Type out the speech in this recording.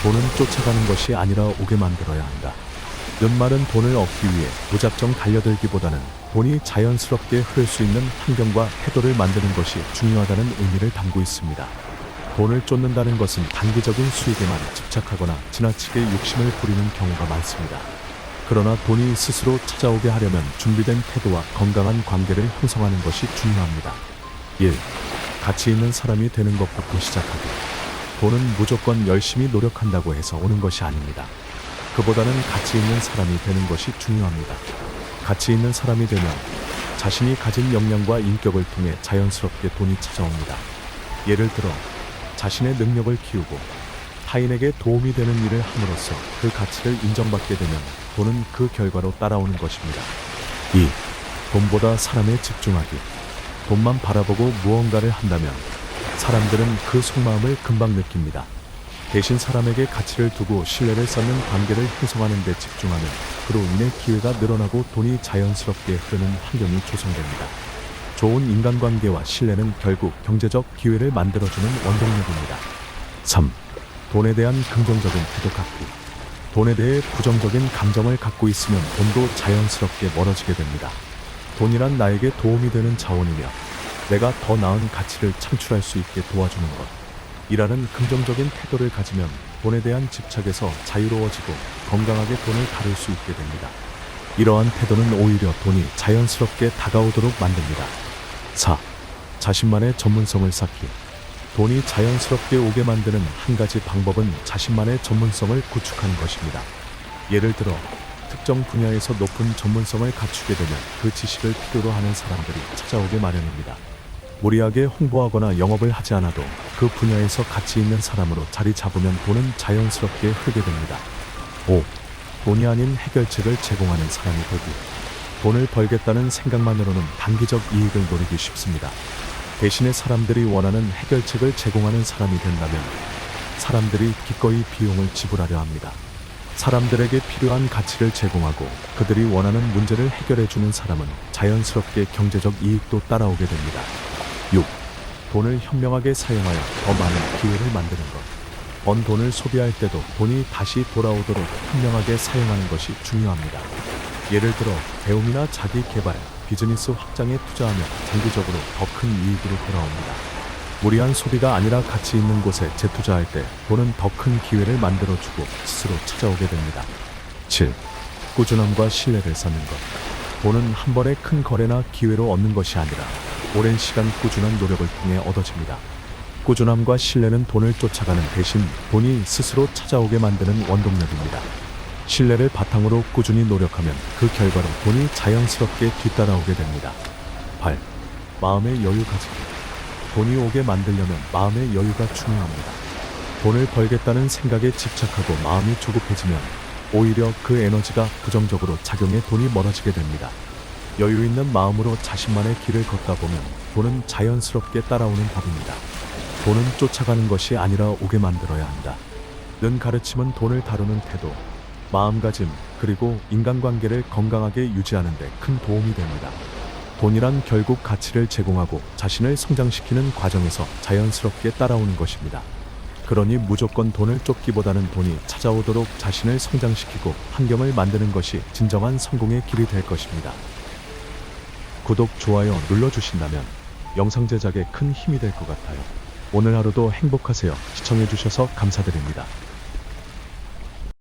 돈은 쫓아가는 것이 아니라 오게 만들어야 한다. 연말은 돈을 얻기 위해 무작정 달려들기보다는 돈이 자연스럽게 흐를 수 있는 환경과 태도를 만드는 것이 중요하다는 의미를 담고 있습니다. 돈을 쫓는다는 것은 단기적인 수익에만 집착하거나 지나치게 욕심을 부리는 경우가 많습니다. 그러나 돈이 스스로 찾아오게 하려면 준비된 태도와 건강한 관계를 형성하는 것이 중요합니다. 1. 가치 있는 사람이 되는 것부터 시작하고, 돈은 무조건 열심히 노력한다고 해서 오는 것이 아닙니다. 그보다는 가치 있는 사람이 되는 것이 중요합니다. 가치 있는 사람이 되면 자신이 가진 역량과 인격을 통해 자연스럽게 돈이 찾아옵니다. 예를 들어 자신의 능력을 키우고 타인에게 도움이 되는 일을 함으로써 그 가치를 인정받게 되면 돈은 그 결과로 따라오는 것입니다. 2. 돈보다 사람에 집중하기. 돈만 바라보고 무언가를 한다면 사람들은 그 속마음을 금방 느낍니다. 대신 사람에게 가치를 두고 신뢰를 쌓는 관계를 형성하는 데 집중하면 그로 인해 기회가 늘어나고 돈이 자연스럽게 흐르는 환경이 조성됩니다. 좋은 인간관계와 신뢰는 결국 경제적 기회를 만들어주는 원동력입니다. 3. 돈에 대한 긍정적인 태도 갖기. 돈에 대해 부정적인 감정을 갖고 있으면 돈도 자연스럽게 멀어지게 됩니다. 돈이란 나에게 도움이 되는 자원이며 내가 더 나은 가치를 창출할 수 있게 도와주는 것, 이라는 긍정적인 태도를 가지면 돈에 대한 집착에서 자유로워지고 건강하게 돈을 다룰 수 있게 됩니다. 이러한 태도는 오히려 돈이 자연스럽게 다가오도록 만듭니다. 4. 자신만의 전문성을 쌓기. 돈이 자연스럽게 오게 만드는 한 가지 방법은 자신만의 전문성을 구축하는 것입니다. 예를 들어 특정 분야에서 높은 전문성을 갖추게 되면 그 지식을 필요로 하는 사람들이 찾아오게 마련입니다. 무리하게 홍보하거나 영업을 하지 않아도 그 분야에서 가치 있는 사람으로 자리 잡으면 돈은 자연스럽게 흐르게 됩니다. 5. 돈이 아닌 해결책을 제공하는 사람이 되기. 돈을 벌겠다는 생각만으로는 단기적 이익을 노리기 쉽습니다. 대신에 사람들이 원하는 해결책을 제공하는 사람이 된다면 사람들이 기꺼이 비용을 지불하려 합니다. 사람들에게 필요한 가치를 제공하고 그들이 원하는 문제를 해결해주는 사람은 자연스럽게 경제적 이익도 따라오게 됩니다. 6. 돈을 현명하게 사용하여 더 많은 기회를 만드는 것. 번 돈을 소비할 때도 돈이 다시 돌아오도록 현명하게 사용하는 것이 중요합니다. 예를 들어 배움이나 자기 개발, 비즈니스 확장에 투자하면 장기적으로 더 큰 이익으로 돌아옵니다. 무리한 소비가 아니라 가치 있는 곳에 재투자할 때 돈은 더 큰 기회를 만들어주고 스스로 찾아오게 됩니다. 7. 꾸준함과 신뢰를 쌓는 것. 돈은 한 번에 큰 거래나 기회로 얻는 것이 아니라 오랜 시간 꾸준한 노력을 통해 얻어집니다. 꾸준함과 신뢰는 돈을 쫓아가는 대신 돈이 스스로 찾아오게 만드는 원동력입니다. 신뢰를 바탕으로 꾸준히 노력하면 그 결과로 돈이 자연스럽게 뒤따라오게 됩니다. 8. 마음의 여유 가지기. 돈이 오게 만들려면 마음의 여유가 중요합니다. 돈을 벌겠다는 생각에 집착하고 마음이 조급해지면 오히려 그 에너지가 부정적으로 작용해 돈이 멀어지게 됩니다. 여유 있는 마음으로 자신만의 길을 걷다 보면 돈은 자연스럽게 따라오는 법입니다. 돈은 쫓아가는 것이 아니라 오게 만들어야 한다. 는 가르침은 돈을 다루는 태도, 마음가짐, 그리고 인간관계를 건강하게 유지하는 데 큰 도움이 됩니다. 돈이란 결국 가치를 제공하고 자신을 성장시키는 과정에서 자연스럽게 따라오는 것입니다. 그러니 무조건 돈을 쫓기보다는 돈이 찾아오도록 자신을 성장시키고 환경을 만드는 것이 진정한 성공의 길이 될 것입니다. 구독, 좋아요 눌러주신다면 영상 제작에 큰 힘이 될 것 같아요. 오늘 하루도 행복하세요. 시청해주셔서 감사드립니다.